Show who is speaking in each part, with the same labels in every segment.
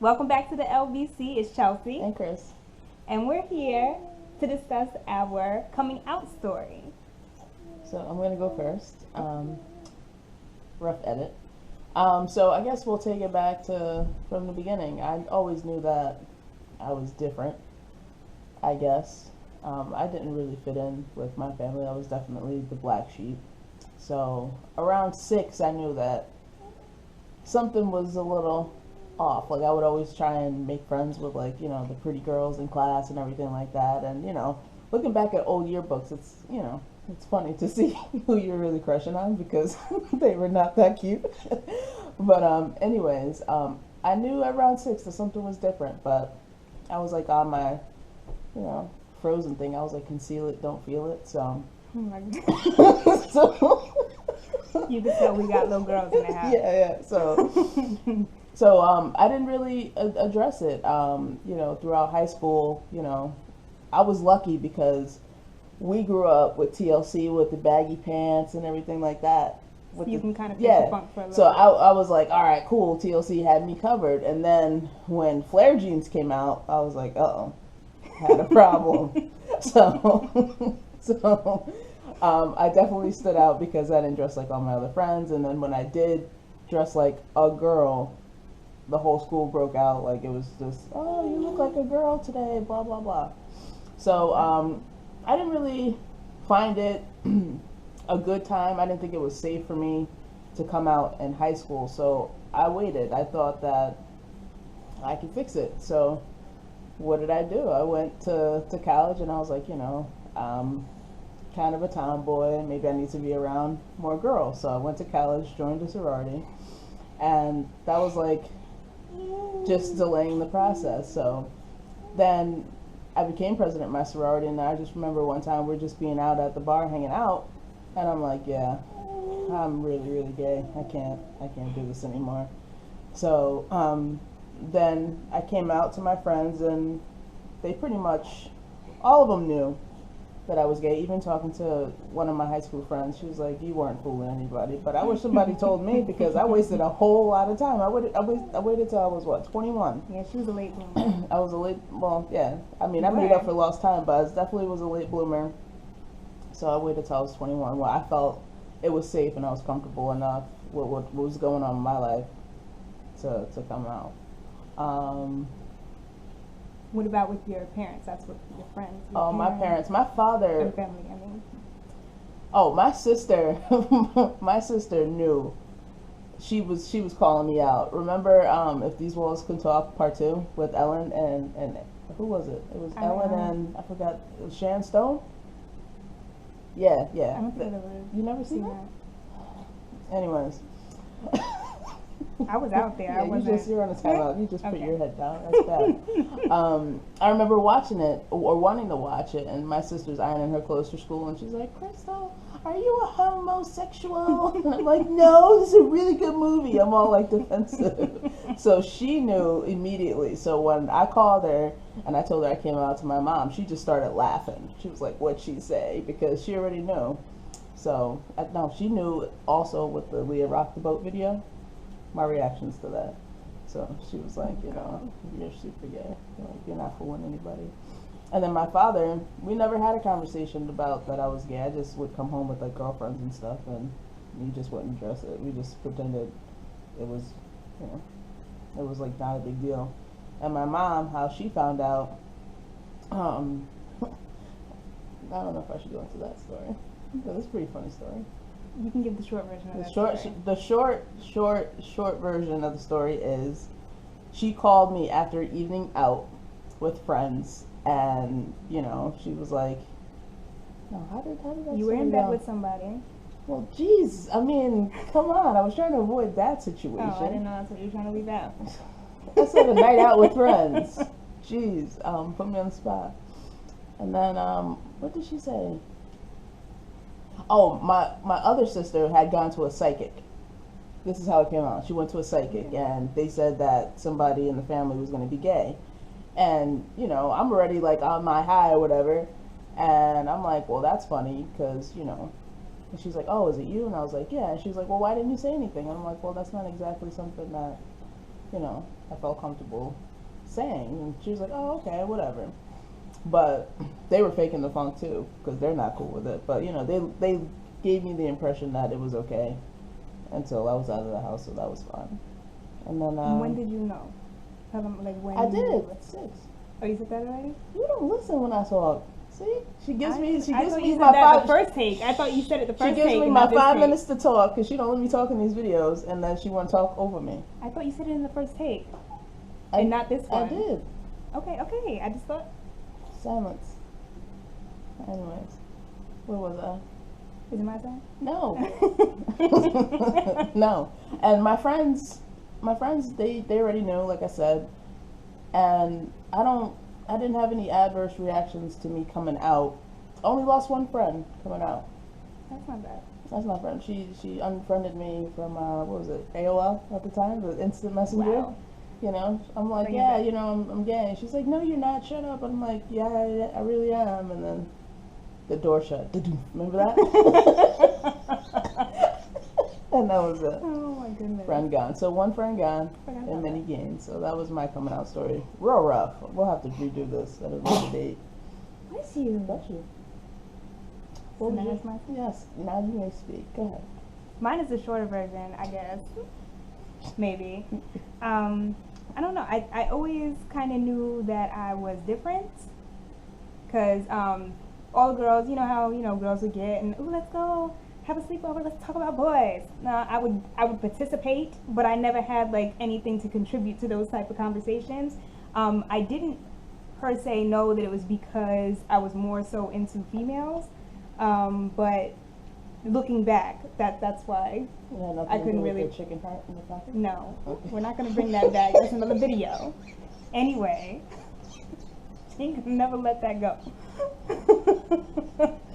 Speaker 1: Welcome back to the LBC. It's Chelsea.
Speaker 2: And Cris.
Speaker 1: And we're here to discuss our coming out story.
Speaker 2: So I'm going to go first. Rough edit. So I guess we'll take it back to from the beginning. I always knew that I was different, I guess. I didn't really fit in with my family. I was definitely the black sheep. So around 6, I knew that something was a little off. Like I would always try and make friends with the pretty girls in class and everything like that. And, looking back at old yearbooks, it's funny to see who you're really crushing on because they were not that cute. But anyways, I knew around 6 that something was different, but I was like on my, frozen thing. I was like, conceal it, don't feel it. So,
Speaker 1: oh my God. So you could tell we got little girls in the house.
Speaker 2: Yeah. So I didn't really address it. Throughout high school, I was lucky because we grew up with TLC with the baggy pants and everything like that.
Speaker 1: You can kind of feel the funk for a little
Speaker 2: bit. I was like, all right, cool. TLC had me covered. And then when flare jeans came out, I was like, uh-oh, had a problem. So I definitely stood out because I didn't dress like all my other friends. And then when I did dress like a girl, the whole school broke out. Like it was just, oh, you look like a girl today, blah, blah, blah. So I didn't really find it a good time. I didn't think it was safe for me to come out in high school. So I waited. I thought that I could fix it. So what did I do? I went to college and I was like, I'm kind of a tomboy. Maybe I need to be around more girls. So I went to college, joined a sorority, and that was like just delaying the process. So then I became president of my sorority, and I just remember one time we're just being out at the bar hanging out, and I'm like, yeah, I'm really, really gay. I can't do this anymore. So then I came out to my friends, and they pretty much, all of them knew that I was gay. Even talking to one of my high school friends, she was like, you weren't fooling anybody. But I wish somebody told me because I wasted a whole lot of time. I waited till I was, 21?
Speaker 1: Yeah, she was a late bloomer.
Speaker 2: I was a late, yeah. I mean, I made up for lost time, but I definitely was a late bloomer. So I waited till I was 21 where I felt it was safe and I was comfortable enough with what was going on in my life to come out.
Speaker 1: What about with your parents? That's what your friends.
Speaker 2: My parents. My father.
Speaker 1: And family, I mean.
Speaker 2: Oh, my sister. My sister knew. She was calling me out. Remember, If These Walls Can Talk Part 2 with Ellen and who was it? It was Ellen and I forgot. It was Sharon Stone. Yeah.
Speaker 1: I don't think it was.
Speaker 2: You never seen that? Anyways.
Speaker 1: I was out there.
Speaker 2: Yeah, you're on a timeout. You just put your head down. That's bad. I remember watching it or wanting to watch it, and my sister's ironing her clothes for school, and she's like, Crystal, are you a homosexual? And I'm like, no, this is a really good movie. I'm all like defensive. So she knew immediately. So when I called her and I told her I came out to my mom, she just started laughing. She was like, what'd she say? Because she already knew. So no, she knew also with the Leah Rock the Boat video. My reactions to that. So she was like, you're super gay. You're not fooling anybody. And then my father, we never had a conversation about that I was gay. I just would come home with like girlfriends and stuff, and we just wouldn't address it. We just pretended it was, it was like not a big deal. And my mom, how she found out, I don't know if I should go into that story, but it's a pretty funny story.
Speaker 1: You can give the short version of
Speaker 2: the
Speaker 1: that
Speaker 2: story. The short version of the story is she called me after an evening out with friends, and she was like, no, how did that
Speaker 1: you were in bed with somebody.
Speaker 2: Well, geez, I mean, come on, I was trying to avoid that situation.
Speaker 1: Oh, I didn't know that's what you were trying to leave out.
Speaker 2: I said a night out with friends. Jeez, put me on the spot. And then what did she say? Oh, my other sister had gone to a psychic. This is how it came out. She went to a psychic, and they said that somebody in the family was going to be gay. And, I'm already, like, on my high or whatever. And I'm like, well, that's funny, because, And she's like, oh, is it you? And I was like, yeah. And she's like, well, why didn't you say anything? And I'm like, well, that's not exactly something that you know, I felt comfortable saying. And she was like, oh, okay, whatever. But they were faking the funk too, because they're not cool with it. But, you know, they gave me the impression that it was okay until I was out of the house, so that was fine. And then
Speaker 1: when did you know? Tell them, like, when
Speaker 2: I
Speaker 1: you
Speaker 2: did at 6.
Speaker 1: Oh, you said that already?
Speaker 2: You don't listen when I talk. See, she gives me
Speaker 1: you
Speaker 2: my
Speaker 1: said that
Speaker 2: 5
Speaker 1: the first take. I thought you said it the first
Speaker 2: She
Speaker 1: take.
Speaker 2: gives me my 5 minutes to talk because she don't let me talk in these videos, and then she want to talk over me.
Speaker 1: I thought you said it in the first take, and not this one.
Speaker 2: I did.
Speaker 1: Okay. I just thought
Speaker 2: Silence. Anyways, where was I?
Speaker 1: Is it my turn?
Speaker 2: No. No. And my friends, they already knew, like I said, and I didn't have any adverse reactions to me coming out. Only lost one friend coming out.
Speaker 1: That's not bad.
Speaker 2: That's my friend. She unfriended me from what was it, AOL at the time, the instant messenger.
Speaker 1: Wow.
Speaker 2: You know, I'm like, yeah, you know, I'm gay. She's like, no, you're not. Shut up. I'm like, yeah, I really am. And then the door shut. Remember that? And that was it.
Speaker 1: Oh my goodness.
Speaker 2: Friend gone. So one friend gone and many gained. So that was my coming out story. Real rough. We'll have to redo this at another date.
Speaker 1: Bless you.
Speaker 2: Bless you.
Speaker 1: So now it's my turn?
Speaker 2: Yes. Now you may speak. Go ahead.
Speaker 1: Mine is the shorter version, I guess. Maybe. I don't know. I always kind of knew that I was different. Because all the girls, you know how, you know, girls would get and, ooh, let's go have a sleepover, let's talk about boys. Now, I would participate, but I never had, like, anything to contribute to those type of conversations. I didn't per se know that it was because I was more so into females. But looking back, that's why I couldn't really.
Speaker 2: Chicken heart in the pocket?
Speaker 1: No,
Speaker 2: okay.
Speaker 1: We're not gonna bring that back. That's another video. Anyway, she can never let that go.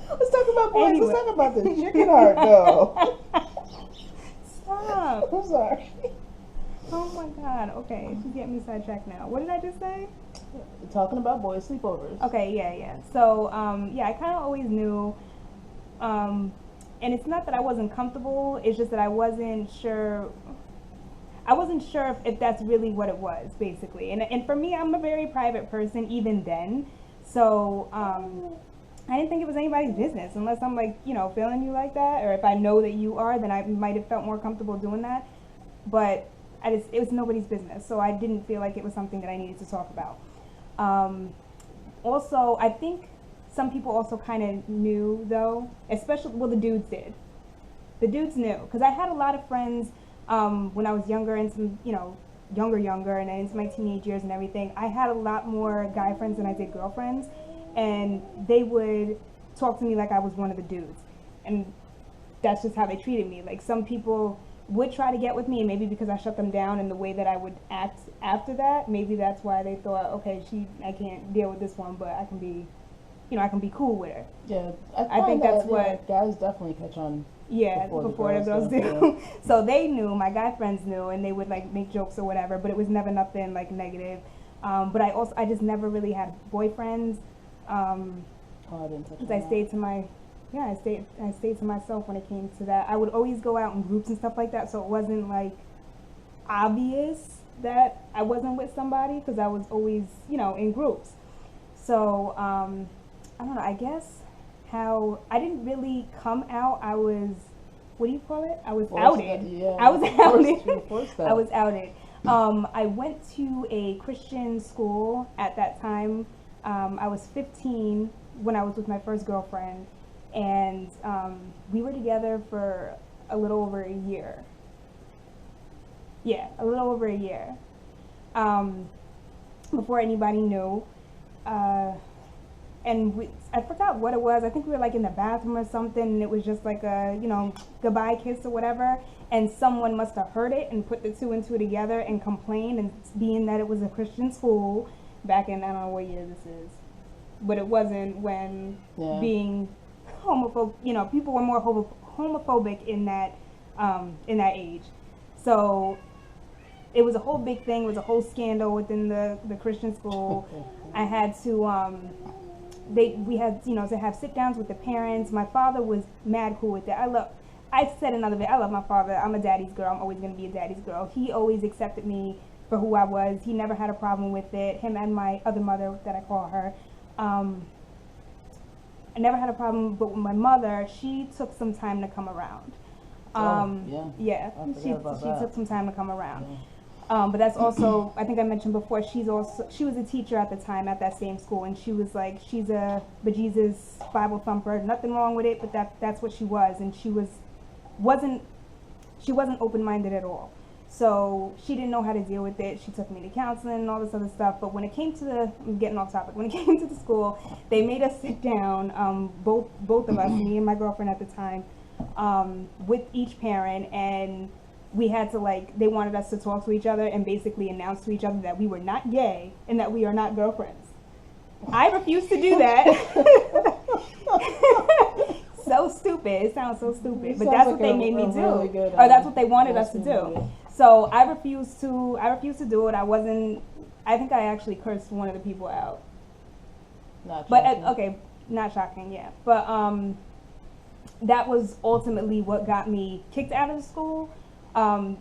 Speaker 2: Let's talk about boys. Anyway. Let's talk about the chicken heart, though.
Speaker 1: Stop.
Speaker 2: I'm sorry.
Speaker 1: Oh my God. Okay, she's getting me sidetracked now. What did I just say?
Speaker 2: Talking about boys sleepovers.
Speaker 1: Okay, yeah. So, yeah, I kind of always knew. And it's not that I wasn't comfortable, it's just that I wasn't sure if that's really what it was, basically. And for me, I'm a very private person even then. So, I didn't think it was anybody's business unless I'm like, you know, feeling you like that, or if I know that you are, then I might have felt more comfortable doing that. But it was nobody's business, so I didn't feel like it was something that I needed to talk about. Also, I think some people also kind of knew, though, especially, well, the dudes did. The dudes knew, because I had a lot of friends when I was younger, and some, you know, younger, and then into my teenage years and everything. I had a lot more guy friends than I did girlfriends, and they would talk to me like I was one of the dudes, and that's just how they treated me. Like, some people would try to get with me, and maybe because I shut them down in the way that I would act after that, maybe that's why they thought, okay, I can't deal with this one, but I can be, you know, I can be cool with her.
Speaker 2: Yeah,
Speaker 1: I think that's what
Speaker 2: guys definitely catch on.
Speaker 1: Yeah, before the girls do. Yeah. So they knew, my guy friends knew, and they would like make jokes or whatever, but it was never nothing like negative. But I just never really had boyfriends.
Speaker 2: I didn't touch on that.
Speaker 1: I stayed to myself when it came to that. I would always go out in groups and stuff like that, so it wasn't like obvious that I wasn't with somebody, because I was always, you know, in groups. So I don't know, I guess how I didn't really come out. I was, what do you call it? I was outed.
Speaker 2: Yeah.
Speaker 1: I was outed.
Speaker 2: I
Speaker 1: was outed. I went to a Christian school at that time. I was 15 when I was with my first girlfriend, and we were together for a little over a year. Yeah, a little over a year. Before anybody knew. And I forgot what it was. I think we were like in the bathroom or something, and it was just like a, you know, goodbye kiss or whatever. And someone must have heard it and put the two and two together and complained. And being that it was a Christian school back in, I don't know what year this is, but it wasn't when being homophobic, you know, people were more homophobic in that age. So it was a whole big thing. It was a whole scandal within the Christian school. I had to, we had, you know, to have sit downs with the parents. My father was mad cool with it. I said another bit, I love my father. I'm a daddy's girl. I'm always going to be a daddy's girl. He always accepted me for who I was. He never had a problem with it. Him and my other mother, that I call her. I never had a problem, but with my mother, she took some time to come around. Yeah, she took some time to come around. Yeah. But that's also, I think I mentioned before, she was a teacher at the time at that same school, and she was like, she's a bejesus Bible thumper, nothing wrong with it, but that's what she was, and she wasn't open-minded at all. So she didn't know how to deal with it. She took me to counseling and all this other stuff. But when it came to I'm getting off topic. When it came to the school, they made us sit down, both of us, me and my girlfriend at the time, with each parent, and we had to they wanted us to talk to each other and basically announce to each other that we were not gay and that we are not girlfriends. I refused to do that. So stupid. It sounds so stupid, but that's what they made me do, or that's what they wanted us to do. So I refused to do it. I think I actually cursed one of the people out.
Speaker 2: Not shocking.
Speaker 1: Not shocking, yeah. But that was ultimately what got me kicked out of the school.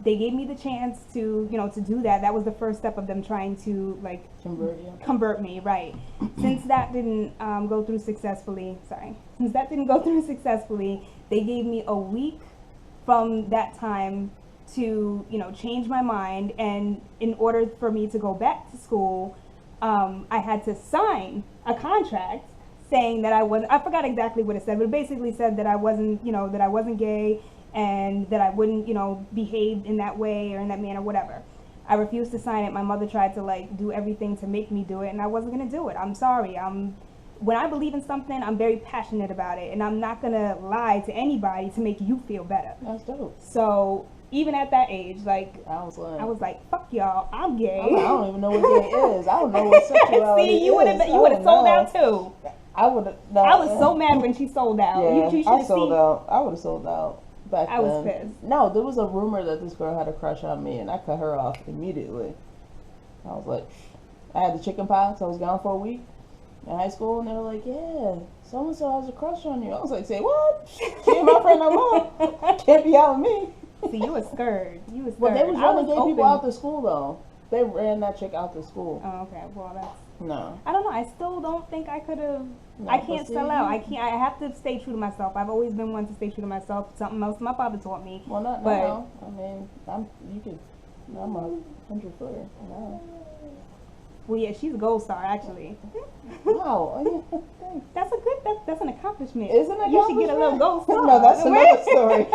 Speaker 1: They gave me the chance to do that. That was the first step of them trying to convert me, right? Since that didn't go through successfully, they gave me a week from that time to change my mind, and in order for me to go back to school, I had to sign a contract saying that I forgot exactly what it said, but it basically said that I wasn't gay, and that I wouldn't behave in that way or in that manner, whatever. I refused to sign it. My mother tried to do everything to make me do it, and I wasn't going to do it. I'm sorry. When I believe in something, I'm very passionate about it, and I'm not going to lie to anybody to make you feel better.
Speaker 2: That's dope.
Speaker 1: So even at that age, I was like, fuck y'all, I'm gay.
Speaker 2: I don't even know what gay is. I don't know what sexuality
Speaker 1: See, you would have sold out too.
Speaker 2: I would have. No.
Speaker 1: I was so mad when she sold out.
Speaker 2: Yeah, I sold out. I would have sold out back then.
Speaker 1: I was pissed.
Speaker 2: No, there was a rumor that this girl had a crush on me, and I cut her off immediately. I was like, I had the chicken pox. I was gone for a week in high school, and they were like, yeah, so-and-so has a crush on you. I was like, say what? She ain't my friend no more. Can't be out with me.
Speaker 1: See, you was scared.
Speaker 2: Well, they was running gay people out the school, though. They ran that chick out the school.
Speaker 1: Oh, okay. Well, that's...
Speaker 2: No.
Speaker 1: I don't know. I still don't think I could have... I can't sell out. I have to stay true to myself. I've always been one to stay true to myself. Something else my father taught me.
Speaker 2: Well, not now. I mean, I'm a 100-footer. No.
Speaker 1: Well, yeah, she's a gold star, actually.
Speaker 2: Wow.
Speaker 1: That's an accomplishment.
Speaker 2: Isn't it?
Speaker 1: You should get a little gold star.
Speaker 2: No, that's another story.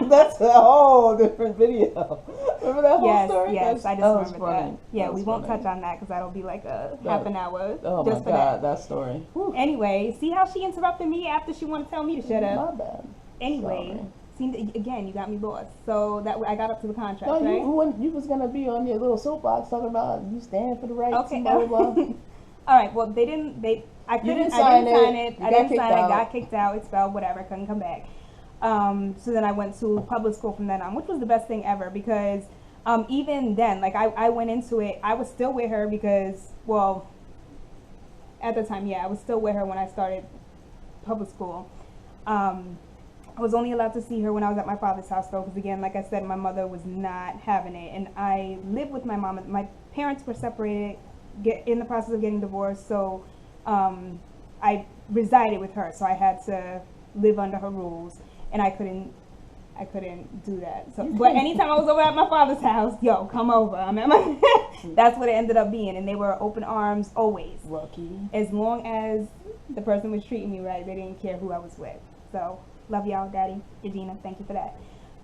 Speaker 2: That's a whole different video. Remember that whole story?
Speaker 1: Yes, I just remember that. Yeah, we won't
Speaker 2: funny.
Speaker 1: touch on that because that'll be like half an hour.
Speaker 2: Oh
Speaker 1: just
Speaker 2: my
Speaker 1: for
Speaker 2: God, that story. Whew.
Speaker 1: Anyway, see how she interrupted me after she wanted to tell me to shut up?
Speaker 2: My bad.
Speaker 1: Anyway.
Speaker 2: Sorry.
Speaker 1: See, again, you got me lost. So that I got up to the contract,
Speaker 2: no,
Speaker 1: right?
Speaker 2: You was gonna be on your little soapbox talking about you stand for the rights.
Speaker 1: Okay.
Speaker 2: And blah, blah, blah.
Speaker 1: All right. Well, I didn't sign it. I got kicked out, expelled, whatever. Couldn't come back. So then I went to public school from then on, which was the best thing ever because even then, I went into it. I was still with her because, well, at the time, yeah, I was still with her when I started public school. I was only allowed to see her when I was at my father's house, though, because again, like I said, my mother was not having it, and I lived with my mom. My parents were separated, in the process of getting divorced, so I resided with her, so I had to live under her rules, and I couldn't do that. So, but anytime I was over at my father's house, yo, come over. I'm at my. That's what it ended up being, and they were open arms always.
Speaker 2: Lucky.
Speaker 1: As long as the person was treating me right, they didn't care who I was with. So. Love y'all, Daddy, Regina. Thank you for that.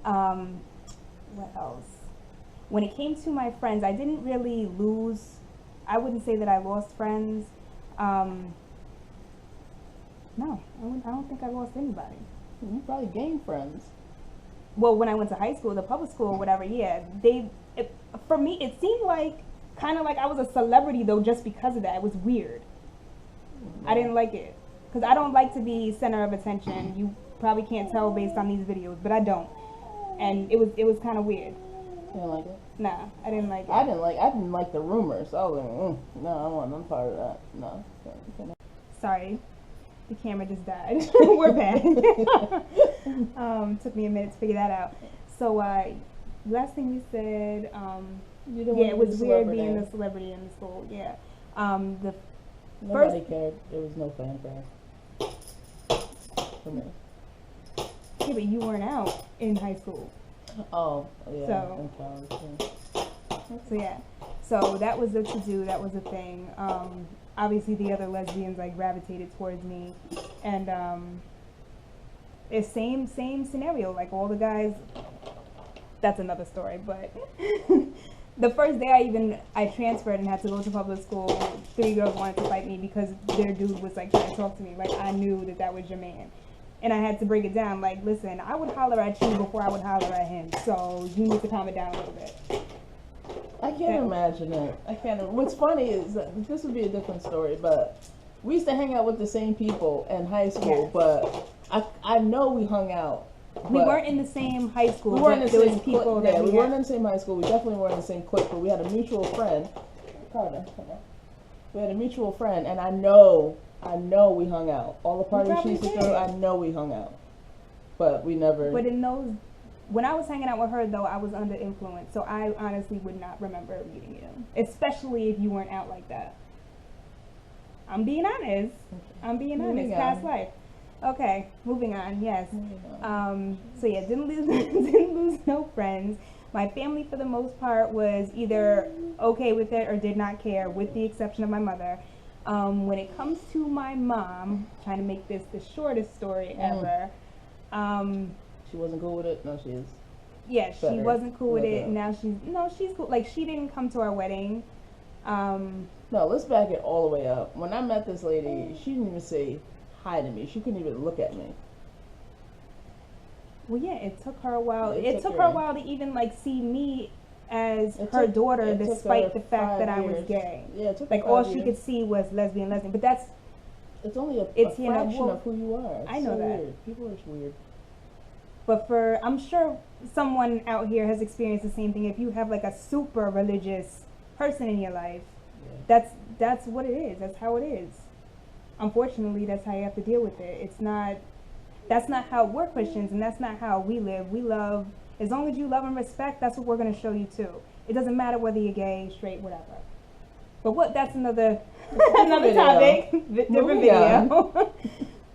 Speaker 1: What else? When it came to my friends, I didn't really lose. I wouldn't say that I lost friends. No, I don't think I lost anybody.
Speaker 2: You probably gained friends.
Speaker 1: Well, when I went to high school, the public school, whatever, yeah. For me, it seemed kind of like I was a celebrity, though, just because of that. It was weird. Mm-hmm. I didn't like it. Because I don't like to be center of attention. You probably can't tell based on these videos, but I don't. And it was kind of weird.
Speaker 2: You didn't like it?
Speaker 1: Nah, I didn't like it.
Speaker 2: I didn't like the rumors. I was like, no, I don't want none part of that. No.
Speaker 1: Sorry, the camera just died. We're back. Took me a minute to figure that out. So last thing we said,
Speaker 2: You didn't
Speaker 1: Yeah,
Speaker 2: want
Speaker 1: it
Speaker 2: to be
Speaker 1: was
Speaker 2: the
Speaker 1: weird
Speaker 2: celebrity.
Speaker 1: being the celebrity in the school. Yeah. The
Speaker 2: Nobody
Speaker 1: first,
Speaker 2: cared. There was no fanfare. For me.
Speaker 1: yeah, but you weren't out in high school.
Speaker 2: Oh, yeah.
Speaker 1: So-
Speaker 2: in college, yeah.
Speaker 1: So yeah, so that was the to do. That was a thing. Obviously, the other lesbians like gravitated towards me, and it's same scenario. Like all the guys. That's another story. But the first day I transferred and had to go to public school. 3 girls wanted to fight me because their dude was like trying to talk to me. Like I knew that was your man. And I had to break it down, like, listen, I would holler at you before I would holler at him, so you need to calm it down a little bit.
Speaker 2: I can't imagine it. I can't. What's funny is that this would be a different story, but we used to hang out with the same people in high school,
Speaker 1: Yes.
Speaker 2: but I know we hung out.
Speaker 1: We
Speaker 2: but
Speaker 1: weren't in the same high school,
Speaker 2: we weren't in
Speaker 1: but
Speaker 2: the
Speaker 1: there
Speaker 2: same
Speaker 1: was people
Speaker 2: clique.
Speaker 1: that
Speaker 2: Yeah, we
Speaker 1: we
Speaker 2: weren't
Speaker 1: had.
Speaker 2: in the same high school. We definitely weren't in the same clique, but we had a mutual friend. Carter, come on. We had a mutual friend, and I know we hung out. All the parties she
Speaker 1: probably
Speaker 2: used to
Speaker 1: did.
Speaker 2: throw, I know we hung out. But we never.
Speaker 1: But in those, when I was hanging out with her, though, I was under influence, so I honestly would not remember meeting you, especially if you weren't out like that. I'm being honest. I'm being
Speaker 2: Moving
Speaker 1: honest. Past
Speaker 2: on.
Speaker 1: life. Okay, moving on. Yes.
Speaker 2: Moving on.
Speaker 1: So yeah, didn't lose no friends. My family, for the most part, was either okay with it or did not care, with the exception of my mother. When it comes to my mom, trying to make this the shortest story ever.
Speaker 2: She wasn't cool with it. No, she is.
Speaker 1: Yeah, she
Speaker 2: Better.
Speaker 1: wasn't cool with
Speaker 2: No
Speaker 1: it.
Speaker 2: doubt.
Speaker 1: Now she's cool. Like she didn't come to our wedding.
Speaker 2: No, let's back it all the way up. When I met this lady, she didn't even say hi to me. She couldn't even look at me.
Speaker 1: Well, yeah, it took her a while.
Speaker 2: It
Speaker 1: It
Speaker 2: took
Speaker 1: took her a
Speaker 2: her-
Speaker 1: while to even like see me as
Speaker 2: It
Speaker 1: her
Speaker 2: took-
Speaker 1: daughter,
Speaker 2: it took
Speaker 1: despite
Speaker 2: her
Speaker 1: the fact that
Speaker 2: 5
Speaker 1: I was
Speaker 2: years.
Speaker 1: gay.
Speaker 2: Yeah, it took her
Speaker 1: Like all
Speaker 2: 5
Speaker 1: she
Speaker 2: years.
Speaker 1: could see was lesbian. But that's
Speaker 2: It's only a
Speaker 1: It's, you know,
Speaker 2: fraction
Speaker 1: well,
Speaker 2: of who you are. It's
Speaker 1: I know
Speaker 2: so
Speaker 1: that.
Speaker 2: Weird. People are just weird.
Speaker 1: But I'm sure someone out here has experienced the same thing. If you have like a super religious person in your life,
Speaker 2: Yeah.
Speaker 1: that's what it is. That's how it is. Unfortunately, that's how you have to deal with it. That's not how we're Christians, and that's not how we live. We love, as long as you love and respect, that's what we're going to show you too. It doesn't matter whether you're gay, straight, whatever. But that's another
Speaker 2: Video.
Speaker 1: topic, different
Speaker 2: Moving
Speaker 1: video.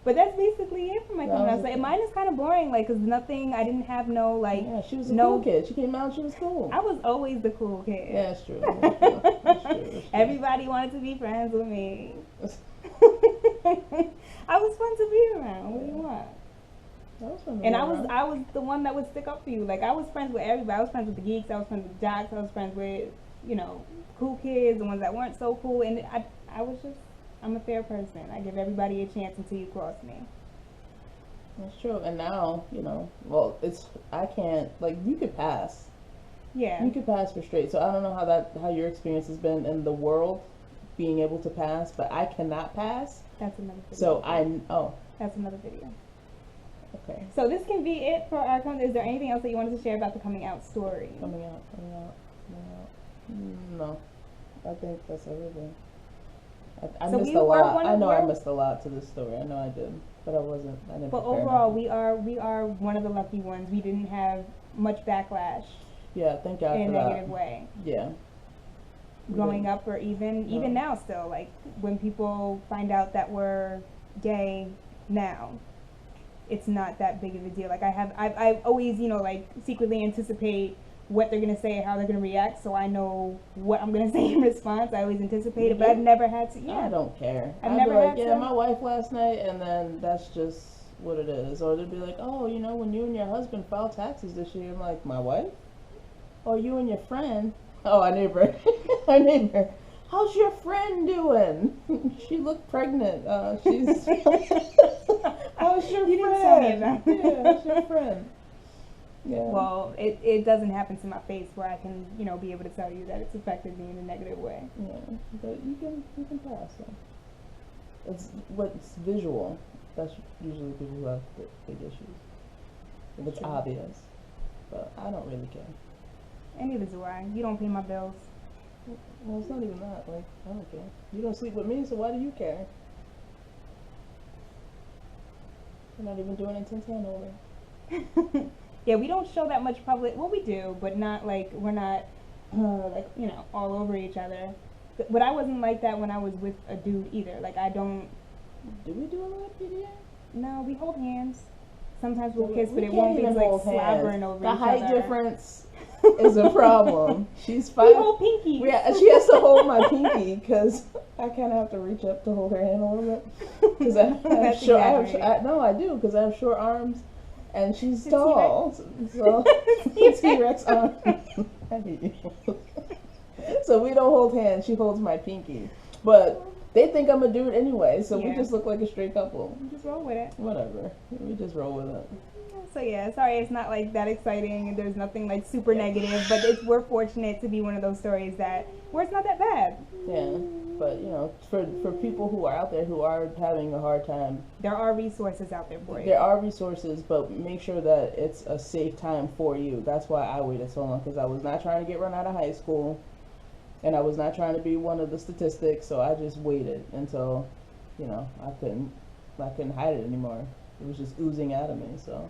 Speaker 1: But that's basically it for my
Speaker 2: That
Speaker 1: coming
Speaker 2: was
Speaker 1: out. So
Speaker 2: it.
Speaker 1: Mine is kind of boring, like, cause nothing. I didn't have no like.
Speaker 2: Yeah, she was a
Speaker 1: no,
Speaker 2: cool kid. She came out, she was cool.
Speaker 1: I was always the cool kid.
Speaker 2: Yeah, it's true. That's true. That's true. That's true.
Speaker 1: Everybody wanted to be friends with me. I was fun to be around. What do you want?
Speaker 2: That was fun to
Speaker 1: And
Speaker 2: be
Speaker 1: I
Speaker 2: around.
Speaker 1: was the one that would stick up for you. Like I was friends with everybody. I was friends with the geeks. I was friends with jocks. I was friends with, cool kids, the ones that weren't so cool. And I'm a fair person. I give everybody a chance until you cross me.
Speaker 2: That's true. And now, well, I can't, like, you could pass.
Speaker 1: Yeah.
Speaker 2: You could pass for straight. So I don't know how your experience has been in the world being able to pass, but I cannot pass.
Speaker 1: That's another video.
Speaker 2: So
Speaker 1: That's another video.
Speaker 2: okay.
Speaker 1: So this can be it for our Is there anything else that you wanted to share about the coming out story?
Speaker 2: Coming out. No. I think that's everything. I
Speaker 1: So
Speaker 2: missed
Speaker 1: we
Speaker 2: a
Speaker 1: were
Speaker 2: lot.
Speaker 1: one
Speaker 2: I
Speaker 1: of
Speaker 2: know I
Speaker 1: our-
Speaker 2: missed a lot to this story. I know I did. But I didn't
Speaker 1: But
Speaker 2: prepare
Speaker 1: overall,
Speaker 2: enough.
Speaker 1: we are one of the lucky ones. We didn't have much backlash
Speaker 2: Yeah, thank God
Speaker 1: in
Speaker 2: for
Speaker 1: a
Speaker 2: that.
Speaker 1: negative way.
Speaker 2: Yeah.
Speaker 1: Growing up, or even
Speaker 2: No.
Speaker 1: now still, like when people find out that we're gay now, it's not that big of a deal. Like I always, like secretly anticipate what they're gonna say, how they're gonna react, so I know what I'm gonna say in response. I always anticipate it, but I've never had to. Yeah,
Speaker 2: I don't care.
Speaker 1: I've
Speaker 2: I'd
Speaker 1: never
Speaker 2: be like,
Speaker 1: had
Speaker 2: yeah,
Speaker 1: to.
Speaker 2: my wife last night, and then that's just what it is. Or they'd be like, oh, when you and your husband filed taxes this year, I'm like, my wife? Or you and your friend? Oh, our neighbor. Our neighbor. How's your friend doing? She looked pregnant. She's. How's your
Speaker 1: You
Speaker 2: friend?
Speaker 1: didn't tell me about it.
Speaker 2: Yeah, how's your friend? Yeah.
Speaker 1: Well, it doesn't happen to my face where I can, be able to tell you that it's affected me in a negative way.
Speaker 2: Yeah, but you can pass. So. It's visual. That's usually people who have big issues. If it's
Speaker 1: True.
Speaker 2: obvious, but I don't really care.
Speaker 1: And neither do I. You don't pay my bills.
Speaker 2: Well, it's not even that. Like, I don't care. You don't sleep with me, so why do you care? You're not even doing intense hand holding.
Speaker 1: Yeah, we don't show that much public. Well, we do, but not like we're not like, you know, all over each other. But I wasn't like that when I was with a dude either. Like, I don't.
Speaker 2: Do we do a lot of PDA?
Speaker 1: No, we hold hands. Sometimes we'll kiss, but
Speaker 2: We
Speaker 1: it won't be
Speaker 2: can't
Speaker 1: like
Speaker 2: even hold
Speaker 1: slabbering
Speaker 2: hands.
Speaker 1: over
Speaker 2: The
Speaker 1: each
Speaker 2: height
Speaker 1: other.
Speaker 2: difference is a problem. She's
Speaker 1: We
Speaker 2: 5.
Speaker 1: hold pinky.
Speaker 2: Yeah, she has to hold my pinky because I kind of have to reach up to hold her hand a little bit. Because I have
Speaker 1: That's
Speaker 2: short.
Speaker 1: exaggerated.
Speaker 2: No, I do because I have short arms, and she's
Speaker 1: The
Speaker 2: tall. So T-Rex arms. I hate you. So we don't hold hands. She holds my pinky, but they think I'm a dude anyway. So we
Speaker 1: Yeah.
Speaker 2: just look like a straight couple.
Speaker 1: Just roll with it.
Speaker 2: Whatever. We just roll with it.
Speaker 1: So yeah, sorry it's not like that exciting and there's nothing like super negative, but we're fortunate to be one of those stories that where it's not that bad.
Speaker 2: Yeah, but you know, for people who are out there who are having a hard time,
Speaker 1: There are resources out there for you.
Speaker 2: there are resources, but make sure that it's a safe time for you. That's why I waited so long, because I was not trying to get run out of high school, and I was not trying to be one of the statistics. So I just waited until, you know, I couldn't hide it anymore. It was just oozing out of me. So,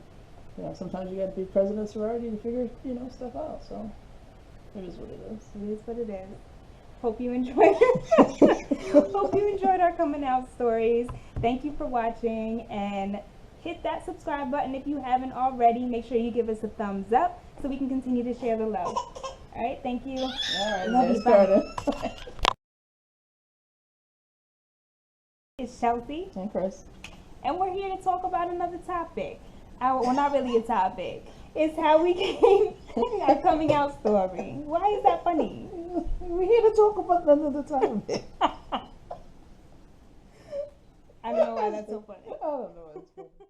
Speaker 2: you know, sometimes you got to be president of sorority to figure, you know, stuff out. So it is what it is.
Speaker 1: It is what it is. Hope you enjoyed Hope you enjoyed our coming out stories. Thank you for watching, and hit that subscribe button if you haven't already. Make sure you give us a thumbs up so we can continue to share the love. All right, thank you.
Speaker 2: All right,
Speaker 1: Love
Speaker 2: there's
Speaker 1: you, bye.
Speaker 2: Carter.
Speaker 1: It's Chelsea,
Speaker 2: And Cris.
Speaker 1: and we're here to talk about another topic. Well, not really a topic. It's how we came our coming out story. Why is that funny?
Speaker 2: We're here to talk about another topic.
Speaker 1: I don't know why that's so funny.
Speaker 2: I don't know. It's funny.